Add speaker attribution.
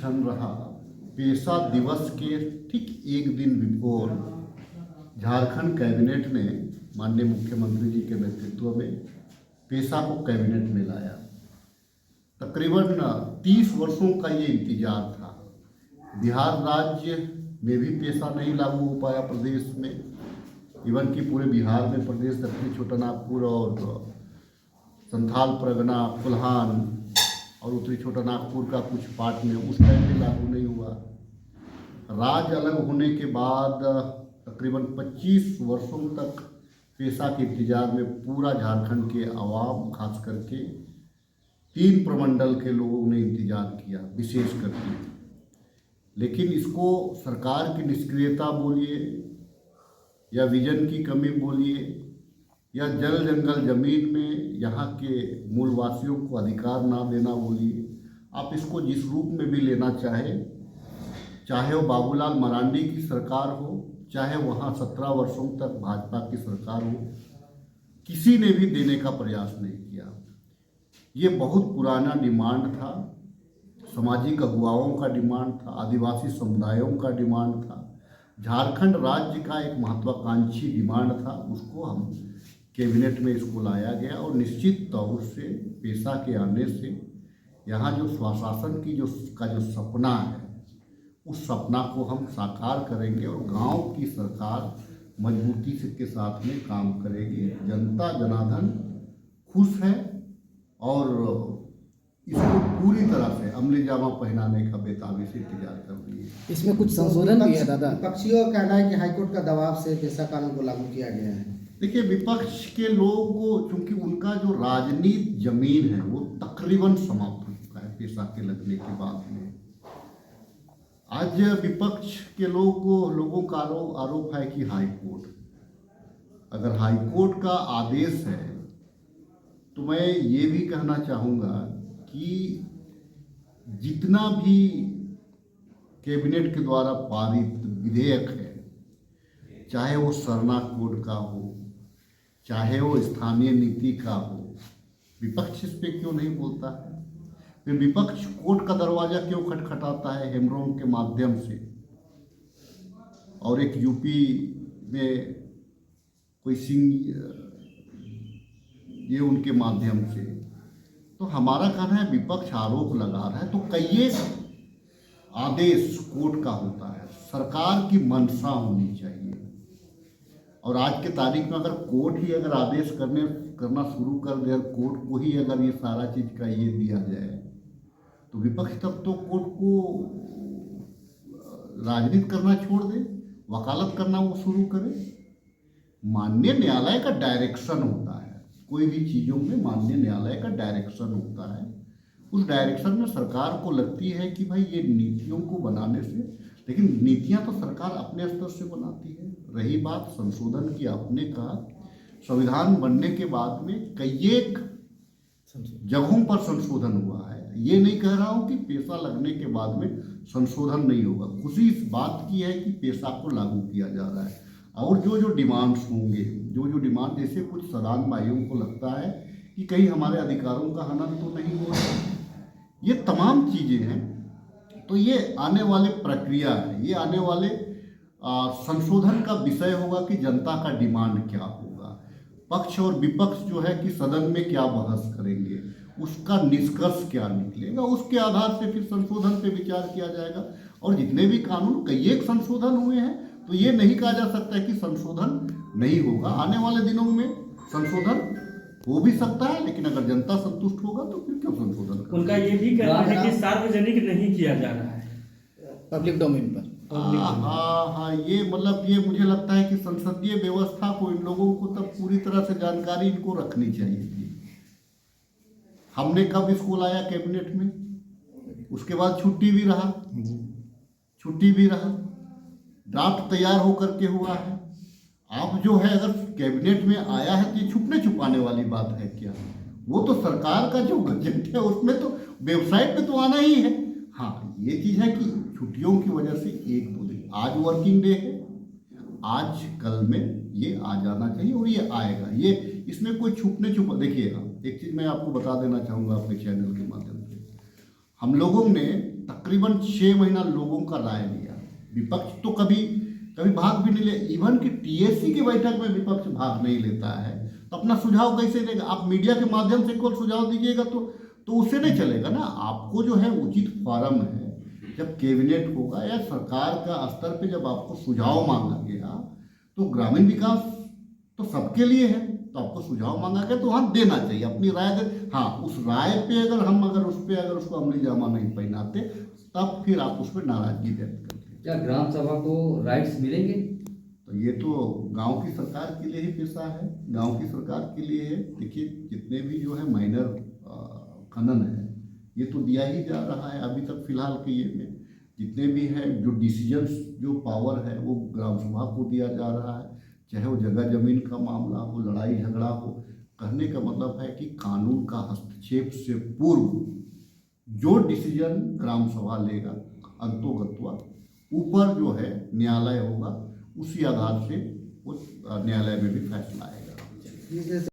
Speaker 1: क्षण रहा, पेशा दिवस के ठीक एक दिन बिफोर झारखंड कैबिनेट ने माननीय मुख्यमंत्री जी के नेतृत्व में पेशा को कैबिनेट में लाया। तकरीबन 30 वर्षों का ये इंतजार था। बिहार राज्य में भी पेशा नहीं लागू हो पाया प्रदेश में, इवन कि पूरे बिहार में प्रदेश दक्षिणी छोटानागपुर और संथाल परगना, कोल्हान और उत्तरी छोटानागपुर का कुछ पार्ट में उस टाइम में लागू नहीं हुआ। राज्य अलग होने के बाद तकरीबन 25 वर्षों तक पेशा के इंतजार में पूरा झारखंड के आवाम, खास करके 3 प्रमंडल के लोगों ने इंतजार किया विशेष करके। लेकिन इसको सरकार की निष्क्रियता बोलिए या विजन की कमी बोलिए या जल जंगल जमीन में यहाँ के मूलवासियों को अधिकार ना देना बोलिए, आप इसको जिस रूप में भी लेना चाहे वो बाबूलाल मरांडी की सरकार हो, चाहे वहाँ 17 वर्षों तक भाजपा की सरकार हो, किसी ने भी देने का प्रयास नहीं किया। ये बहुत पुराना डिमांड था, सामाजिक अगुवाओं का डिमांड था, आदिवासी समुदायों का डिमांड था, झारखंड राज्य का एक महत्वाकांक्षी डिमांड था। उसको हम कैबिनेट में इसको लाया गया और निश्चित तौर से पेशा के आने से यहाँ जो स्वशासन की जो सपना है, उस सपना को हम साकार करेंगे और गांव की सरकार मजबूती से के साथ में काम करेगी। जनता जनार्दन खुश है और इसको पूरी तरह से अमली जामा पहनाने का बेताबी से इंतजार कर रही है।
Speaker 2: इसमें कुछ संशोधन भी है दादा।
Speaker 3: विपक्षियों का कहना है कि हाईकोर्ट का दबाव से पेशा कानून को लागू किया गया है।
Speaker 1: देखिए, विपक्ष के लोगों को चूंकि उनका जो राजनीतिक जमीन है वो तकरीबन समाप्त हो चुका है पेशा के लगने के बाद में। आज विपक्ष के लोगों का आरोप है कि अगर हाईकोर्ट का आदेश है तो मैं ये भी कहना चाहूँगा कि जितना भी कैबिनेट के द्वारा पारित विधेयक है, चाहे वो सरना कोड का हो, चाहे वो स्थानीय नीति का हो, विपक्ष इस पे क्यों नहीं बोलता है? फिर विपक्ष कोर्ट का दरवाजा क्यों खटखटाता है हेमरोम के माध्यम से और एक यूपी में कोई सिंह ये उनके माध्यम से? तो हमारा कहना है विपक्ष आरोप लगा रहा है तो कई आदेश कोर्ट का होता है, सरकार की मंशा होनी चाहिए। और आज के तारीख में अगर कोर्ट ही अगर आदेश करना शुरू कर दे, कोर्ट को ही अगर ये सारा चीज़ का ये दिया जाए तो विपक्ष तब तो कोर्ट को राजनीति करना छोड़ दे, वकालत करना वो शुरू करे। माननीय न्यायालय का डायरेक्शन होता है, कोई भी चीज़ों में माननीय न्यायालय का डायरेक्शन होता है। उस डायरेक्शन में सरकार को लगती है कि भाई ये नीतियों को बनाने से, लेकिन नीतियां तो सरकार अपने स्तर से बनाती है। रही बात संशोधन की, आपने कहा संविधान बनने के बाद में कई जगहों पर संशोधन हुआ है। ये नहीं कह रहा हूँ कि पेशा लगने के बाद में संशोधन नहीं होगा। खुशी इस बात की है कि पेशा को लागू किया जा रहा है और जो डिमांड्स होंगे, जो डिमांड, जैसे कुछ सदान भाइयों को लगता है कि कहीं हमारे अधिकारों का हनन तो नहीं हो रहा, ये तमाम चीज़ें हैं। तो ये आने वाले प्रक्रिया है, ये आने वाले संशोधन का विषय होगा कि जनता का डिमांड क्या होगा, पक्ष और विपक्ष जो है कि सदन में क्या बहस करेंगे, उसका निष्कर्ष क्या निकलेगा, उसके आधार से फिर संशोधन पे विचार किया जाएगा। और जितने भी कानून कई संशोधन हुए हैं तो ये नहीं कहा जा सकता है कि संशोधन नहीं होगा। आने वाले दिनों में संशोधन हो भी सकता है, लेकिन अगर जनता संतुष्ट होगा तो फिर क्यों संशोधन करें?
Speaker 4: उनका ये भी कहना है कि सार्वजनिक नहीं किया जा रहा है,
Speaker 2: पब्लिक डोमेन पर।
Speaker 1: हाँ, ये मतलब ये मुझे लगता है कि संसदीय व्यवस्था को इन लोगों को तब पूरी तरह से जानकारी इनको रखनी चाहिए थी। हमने कब इसको लाया कैबिनेट में, उसके बाद छुट्टी भी रहा, ड्राफ्ट तैयार होकर के हुआ है। अब जो है अगर कैबिनेट में आया है तो ये छुपने छुपाने वाली बात है क्या? वो तो सरकार का जो गजट है उसमें तो वेबसाइट पे तो आना ही है। हाँ, ये चीज़ है कि छुट्टियों की वजह से 1-2 दिन, आज वर्किंग डे है, आज कल में ये आ जाना चाहिए और ये आएगा। ये इसमें कोई देखिएगा, एक चीज़ मैं आपको बता देना चाहूँगा अपने चैनल के माध्यम से। हम लोगों ने तकरीबन 6 महीना लोगों का राय लिया। विपक्ष तो कभी कभी भाग भी नहीं ले, इवन कि टीएससी की बैठक में विपक्ष भाग नहीं लेता है, तो अपना सुझाव कैसे देगा? आप मीडिया के माध्यम से कोई सुझाव दीजिएगा तो उससे नहीं चलेगा ना। आपको जो है उचित फॉरम है, जब कैबिनेट होगा या सरकार का स्तर पे जब आपको सुझाव मांगा गया, तो ग्रामीण विकास तो सबके लिए है, तो आपको सुझाव मांगा गया तो वहाँ देना चाहिए अपनी राय दे। हाँ, उस राय पे अगर उसको अमली जामा नहीं पहनाते, तब फिर आप उस पर नाराजगी व्यक्त करते।
Speaker 5: क्या ग्राम सभा को राइट्स मिलेंगे?
Speaker 1: तो ये तो गांव की सरकार के लिए ही पैसा है, गांव की सरकार के लिए है। देखिए, जितने भी जो है माइनर खनन है, ये तो दिया ही जा रहा है अभी तक फिलहाल के ये में। जितने भी है जो डिसीजंस, जो पावर है, वो ग्राम सभा को दिया जा रहा है, चाहे वो जगह जमीन का मामला हो, लड़ाई झगड़ा हो। कहने का मतलब है कि कानून का हस्तक्षेप से पूर्व जो डिसीजन ग्राम सभा लेगा, अंतोगत्वा ऊपर जो है न्यायालय होगा, उसी आधार से वो न्यायालय में भी फैसला आएगा।